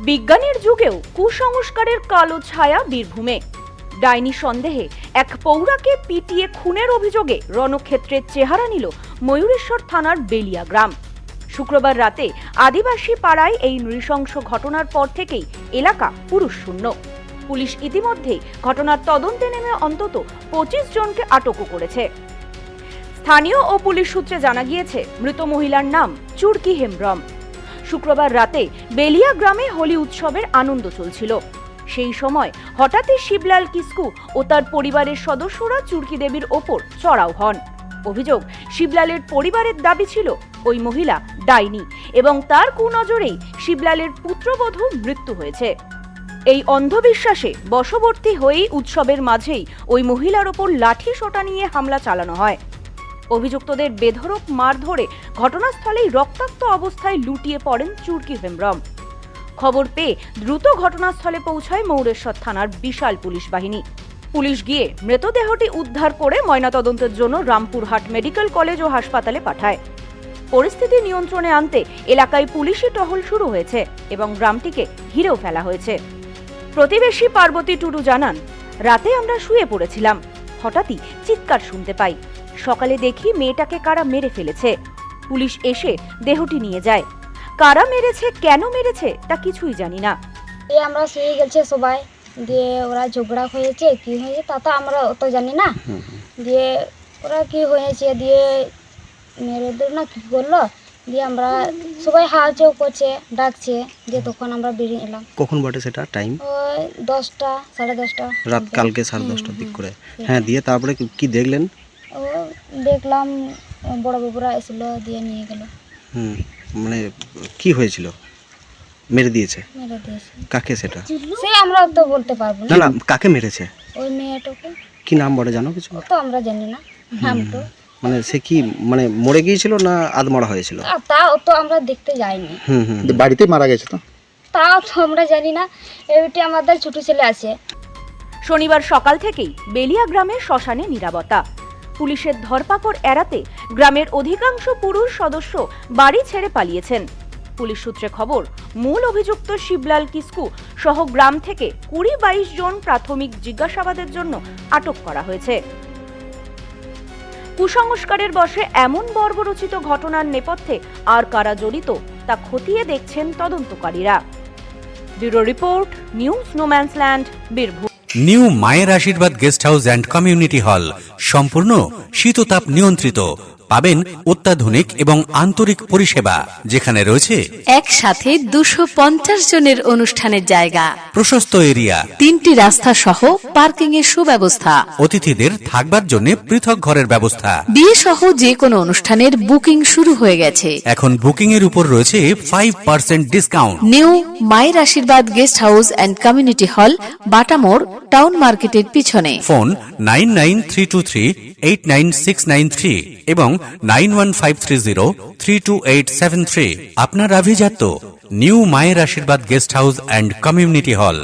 বিজ্ঞানের যুগেও কুসংস্কারের কালো ছায়া বীরভূমে। ডাইনি সন্দেহে এক পৌরাকে পিটিয়ে খুনের অভিযোগে রণক্ষেত্রের চেহারা নিল ময়ূরেশ্বর থানার বেলিয়া গ্রাম। শুক্রবার রাতে আদিবাসী পাড়ায় এই নৃশংস ঘটনার পর থেকেই এলাকা পুরুষ শূন্য। পুলিশ ইতিমধ্যেই ঘটনার তদন্তে নেমে অন্তত 25 জনকে আটকও করেছে। স্থানীয় ও পুলিশ সূত্রে জানা গিয়েছে, মৃত মহিলার নাম চুরকি হেমব্রম। শুক্রবার রাতে বেলিয়া গ্রামে হোলি উৎসবের আনন্দ চলছিল। সেই সময় হঠাৎই শিবলাল কিসকু ও তার পরিবারের সদস্যরা চুরকি দেবীর ওপর চড়াও হন। অভিযোগ, শিবলালের পরিবারের দাবি ছিল ওই মহিলা ডাইনি এবং তার কুনজরেই শিবলালের পুত্রবধূ মৃত্যু হয়েছে। এই অন্ধবিশ্বাসে বশবর্তী হয়েই উৎসবের মাঝেই ওই মহিলার ওপর লাঠি সোঁটা নিয়ে হামলা চালানো হয়। অভিযুক্তদের বেধড়ক মার ধরে ঘটনাস্থলেই রক্তাক্ত অবস্থায় লুটিয়ে পড়েন চুরকি হেমব্রম। খবর পেয়ে দ্রুত ঘটনাস্থলে পৌঁছায় ময়ূরেশ্বর থানার বিশাল পুলিশ বাহিনী। পুলিশ গিয়ে মৃতদেহটি উদ্ধার করে ময়নাতদন্তের জন্য রামপুরহাট মেডিকেল কলেজ ও হাসপাতালে পাঠায়। পরিস্থিতি নিয়ন্ত্রণে আনতে এলাকায় পুলিশি টহল শুরু হয়েছে এবং গ্রামটিকে ঘিরেও ফেলা হয়েছে। প্রতিবেশী পার্বতী টুডু জানান, রাতে আমরা শুয়ে পড়েছিলাম, হঠাৎই চিৎকার শুনতে পাই। সকালে দেখি মেয়েটাকে কারা মেরে ফেলেছে। পুলিশ এসে দেহটি নিয়ে যায়। কারা মেরেছে, কেন মেরেছে তা কিছুই জানি না। আমরা শুয়ে গেছে সবাই, দিয়ে ওরা ঝগড়া হয়েছে, কি হয়েছে তা তো আমরা অত জানি না। দিয়ে ওরা কি হয়েছে, দিয়ে মেরে দিল না কি করলো, দিয়ে আমরা সবাই হাওয়াচাও করছে, ডাকছে, দিয়ে তখন আমরা বেরিয়ে এলাম। কখন বটে সেটা টাইম? ওই 10টা, 10:30 রাত কালকে 10:30টার দিক করে। হ্যাঁ, দিয়ে তারপরে কি দেখলেন? ও দেখলাম বড় বাবুরা এসেছিল, দিয়ে নিয়ে গেল। মানে কি হয়েছিল? মেরে দিয়েছে? মেরে দিয়েছে। কাকে সেটা? সে আমরা তো বলতে পারবো না। না, কাকে মেরেছে? ওই মেয়েটাকে। কি নাম বটে জানো কিছু? তো আমরা জানি না নাম তো। মানে সে কি মানে মরে গিয়েছিল না আধমরা হয়েছিল? তা তো আমরা দেখতে যাইনি। বাড়িতে মারা গেছে তো? তাও তো আমরা জানি না। এইটি আমাদের ছোট ছেলে আছে। শনিবার সকাল থেকেই বেলিয়া গ্রামের শ্মশানে নীরবতা। পুলিশের ধরপাকড় এড়াতে গ্রামের অধিকাংশ পুরুষ সদস্য বাড়ি ছেড়ে পালিয়েছেন। পুলিশ সূত্রে খবর, মূল অভিযুক্ত শিবলাল কিসকু সহ গ্রাম থেকে 20-22 জন প্রাথমিক জিজ্ঞাসাবাদের জন্য আটক করা হয়েছে। কুসংস্কারের বশে এমন বর্বরচিত ঘটনার নেপথ্যে আর কারা জড়িত তা খতিয়ে দেখছেন তদন্তকারীরা। Bureau report, news no man's land, Birbhum. New মায়ের আশীর্বাদ guest house and community hall সম্পূর্ণ শীততাপ নিয়ন্ত্রিত। পাবেন অত্যাধুনিক এবং আন্তরিক পরিষেবা, যেখানে রয়েছে একসাথে 250 জনের অনুষ্ঠানের জায়গা, প্রশস্ত এরিয়া, 3টি রাস্তা সহ পার্কিং এর সুব্যবস্থা, অতিথিদের থাকবার জন্য পৃথক ঘরের ব্যবস্থা। বিয়ে সহ যে কোনো অনুষ্ঠানের বুকিং শুরু হয়ে গেছে। এখন বুকিং এর উপর রয়েছে 5% ডিসকাউন্ট। নিউ মায়ের আশীর্বাদ guest house and community hall, বাটামোড়, town মার্কেটের পিছনে। ফোন 9932389693 এবং 9153032873। আপনার আভিজাত্য নিউ মায়ের আশীর্বাদ guest house and community hall.